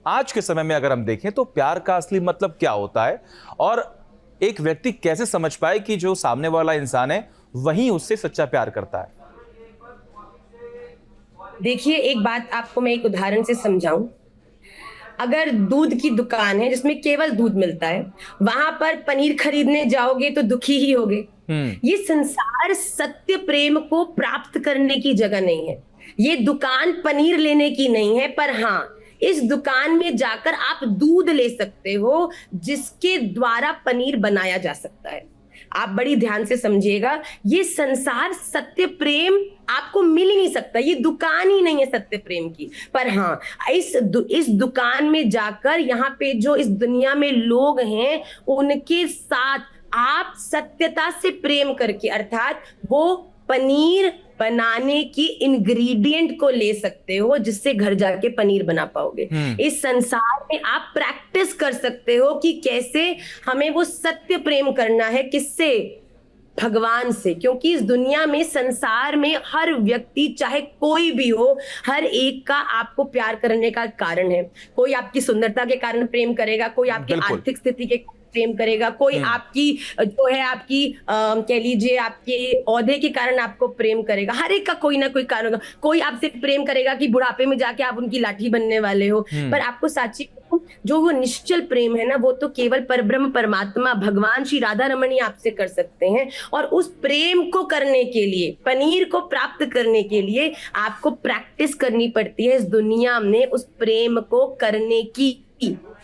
आज के समय में अगर हम देखें तो प्यार का असली मतलब क्या होता है और एक व्यक्ति कैसे समझ पाए कि जो सामने वाला इंसान है वही उससे सच्चा प्यार करता है? देखिए, एक बात आपको मैं एक उदाहरण से समझाऊं। अगर दूध की दुकान है जिसमें केवल दूध मिलता है, वहां पर पनीर खरीदने जाओगे तो दुखी ही होगे। ये संसार सत्य प्रेम को प्राप्त करने की जगह नहीं है। ये दुकान पनीर लेने की नहीं है, पर हाँ, इस दुकान में जाकर आप दूध ले सकते हो जिसके द्वारा पनीर बनाया जा सकता है। आप बड़ी ध्यान से समझिएगा, ये संसार सत्य प्रेम आपको मिल ही नहीं सकता। ये दुकान ही नहीं है सत्य प्रेम की। पर हाँ, इस दुकान में जाकर यहाँ पे जो इस दुनिया में लोग हैं उनके साथ आप सत्यता से प्रेम करके, अर्थात वो पनीर बनाने की इंग्रेडिएंट को ले सकते हो जिससे घर जाके पनीर बना पाओगे। इस संसार में आप प्रैक्टिस कर सकते हो कि कैसे हमें वो सत्य प्रेम करना है। किससे? भगवान से। क्योंकि इस दुनिया में, संसार में हर व्यक्ति, चाहे कोई भी हो, हर एक का आपको प्यार करने का कारण है। कोई आपकी सुंदरता के कारण प्रेम करेगा, कोई आपकी आर्थिक स्थिति के प्रेम करेगा, कोई आपकी जो है आपकी कह लीजिए आपके ओहदे के कारण आपको प्रेम करेगा। हर एक का कोई ना कोई कारण होगा। कोई आपसे प्रेम करेगा कि बुढ़ापे में जाके आप उनकी लाठी बनने वाले हो। पर आपको साची जो वो निश्चल प्रेम है ना, वो तो केवल परब्रह्म परमात्मा भगवान श्री राधा रमण ही आपसे कर सकते हैं। और उस प्रेम को करने के लिए, पनीर को प्राप्त करने के लिए आपको प्रैक्टिस करनी पड़ती है इस दुनिया में। उस प्रेम को करने की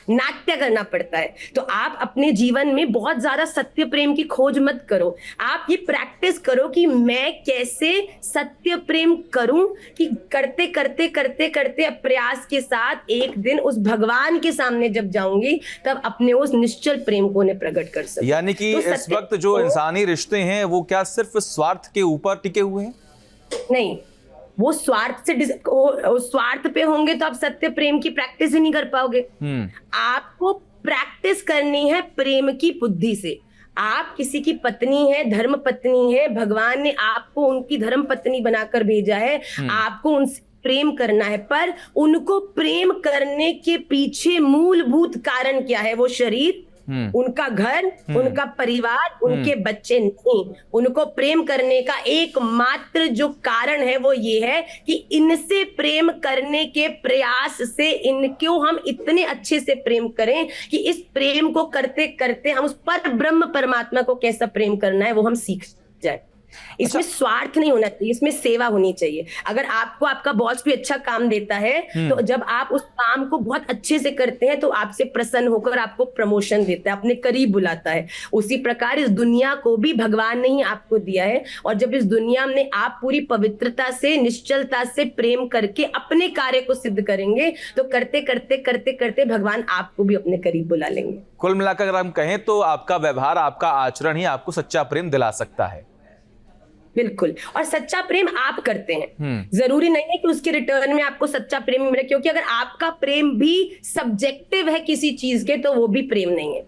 नाट्य करना पड़ता है। तो आप अपने जीवन में बहुत ज्यादा सत्य प्रेम की खोज मत करो। आप ये प्रैक्टिस करो कि मैं कैसे सत्य प्रेम करूं, कि करते करते करते करते प्रयास के साथ एक दिन उस भगवान के सामने जब जाऊंगी तब अपने उस निश्चल प्रेम को उन्हें प्रकट कर सकूं। यानी कि तो इस वक्त जो इंसानी रिश्ते हैं वो क्या सिर्फ स्वार्थ के ऊपर टिके हुए हैं? नहीं, वो स्वार्थ पे होंगे तो आप सत्य प्रेम की प्रैक्टिस ही नहीं कर पाओगे। आपको प्रैक्टिस करनी है प्रेम की बुद्धि से। आप किसी की पत्नी है, धर्म पत्नी है, भगवान ने आपको उनकी धर्म पत्नी बनाकर भेजा है, आपको उनसे प्रेम करना है। पर उनको प्रेम करने के पीछे मूलभूत कारण क्या है? वो शरीर, उनका घर, उनका परिवार, उनके बच्चे नहीं। उनको प्रेम करने का एकमात्र जो कारण है वो ये है कि इनसे प्रेम करने के प्रयास से इनको हम इतने अच्छे से प्रेम करें कि इस प्रेम को करते करते हम उस पर ब्रह्म परमात्मा को कैसा प्रेम करना है वो हम सीख जाए। इसमें स्वार्थ नहीं होना चाहिए, इसमें सेवा होनी चाहिए। अगर आपको आपका बॉस भी अच्छा काम देता है तो जब आप उस काम को बहुत अच्छे से करते हैं तो आपसे प्रसन्न होकर आपको प्रमोशन देता है, अपने करीब बुलाता है। उसी प्रकार इस दुनिया को भी भगवान ने ही आपको दिया है। और जब इस दुनिया में आप पूरी पवित्रता से, निश्चलता से प्रेम करके अपने कार्य को सिद्ध करेंगे तो करते करते करते करते भगवान आपको भी अपने करीब बुला लेंगे। कुल मिलाकर अगर हम कहें तो आपका व्यवहार, आपका आचरण ही आपको सच्चा प्रेम दिला सकता है। बिल्कुल। और सच्चा प्रेम आप करते हैं, जरूरी नहीं है कि उसके रिटर्न में आपको सच्चा प्रेम मिले। क्योंकि अगर आपका प्रेम भी सब्जेक्टिव है किसी चीज के तो वो भी प्रेम नहीं है।